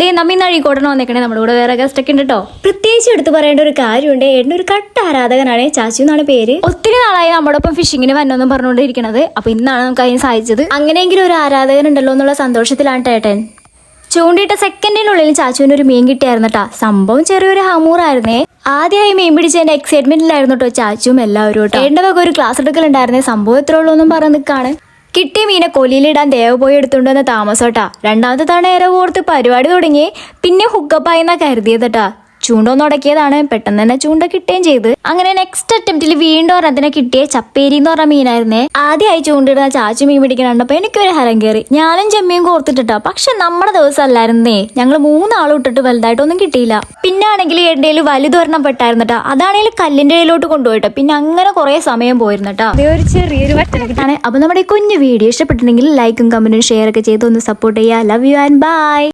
ദേ നമ്മ ഇന്ന് അഴീക്കോട്ടന് വന്നേക്കണേ. നമ്മുടെ കൂടെ വേറെ ഗസ്റ്റ് ഒക്കെ ഉണ്ട് കേട്ടോ. പ്രത്യേകിച്ച് എടുത്തു പറയേണ്ട ഒരു കാര്യമുണ്ട്. ഏട്ടൻ്റെ ഒരു കട്ട ആരാധകനാണ്. ചാച്ചു എന്നാണ് പേര്. ഒത്തിരി നാളായി നമ്മോടൊപ്പം ഫിഷിങ്ങിന് വന്നൊന്നും പറഞ്ഞുകൊണ്ടിരിക്കണത്. അപ്പൊ ഇന്നാണ് നമുക്ക് അതിന് സാധിച്ചത്. അങ്ങനെയെങ്കിലും ഒരു ആരാധകൻ ഉണ്ടല്ലോ എന്നുള്ള സന്തോഷത്തിലാണ് ഏട്ടൻ. ചൂണ്ടിട്ട സെക്കൻഡിനുള്ളിൽ ചാച്ചുവിന് ഒരു മീൻ കിട്ടിയായിരുന്നു കേട്ടാ. സംഭവം ചെറിയൊരു ഹമൂറായിരുന്നേ. ആദ്യമായി മീൻ പിടിച്ചതിന്റെ എക്സൈറ്റ്മെന്റിലായിരുന്നു കേട്ടോ ചാച്ചുവും എല്ലാവരും കേട്ടോ. ഏട്ടൻ്റെ വക ഒരു ക്ലാസ് എടുക്കലുണ്ടായിരുന്നേ. സംഭവം എത്ര ഉള്ളൂ എന്നും പറഞ്ഞ് നിൽക്കാണ്. കിട്ടിയ മീനെ കൊല്ലിയിലിടാൻ ദേവ പോയി എടുത്തുകൊണ്ടുവന്ന താമസോട്ടാ. രണ്ടാമത്തെ തവണ ഏറെ ഓർത്ത് പരിപാടി തുടങ്ങി. പിന്നെ ഹുക്കപ്പായി എന്നാ കരുതിയതട്ടാ. ചൂണ്ടൊന്നും ഉടക്കിയതാണ്. പെട്ടെന്ന് തന്നെ ചൂണ്ട കിട്ടുകയും ചെയ്ത്. അങ്ങനെ നെക്സ്റ്റ് അറ്റംപ്റ്റിൽ വീണ്ടും ഒരെണ്ണത്തിനെ കിട്ടിയ ചപ്പേരി എന്ന് പറഞ്ഞ മീനായിരുന്നേ. ആദ്യമായി ചൂണ്ടിടുന്ന ചാച്ചു മീൻ പിടിക്കണപ്പോ എനിക്കൊരു ഹരം കയറി. ഞാനും ചെമ്മിയും കോർത്തിട്ടാ. പക്ഷെ നമ്മുടെ ദിവസം അല്ലായിരുന്നേ. ഞങ്ങൾ 3 ആളും ഇട്ടിട്ട് വലുതായിട്ടൊന്നും കിട്ടിയില്ല. പിന്നെ ആണെങ്കിൽ എന്റെ വലുതൊരെണ്ണം പെട്ടായിരുന്നട്ടാ. അതാണെങ്കിൽ കല്ലിന്റെ ഇടയിലോട്ട് കൊണ്ടുപോയിട്ടോ. പിന്നെ അങ്ങനെ കുറെ സമയം പോയിരുന്നട്ടാ. ഒരു ചെറിയൊരു വട്ടമാണ്. അപ്പൊ നമ്മുടെ കുഞ്ഞു വീഡിയോ ഇഷ്ടപ്പെട്ടിട്ടുണ്ടെങ്കിൽ ലൈക്കും കമന്റും ഷെയർ ഒക്കെ ചെയ്ത് ഒന്ന് സപ്പോർട്ട് ചെയ്യുക. Love you and by.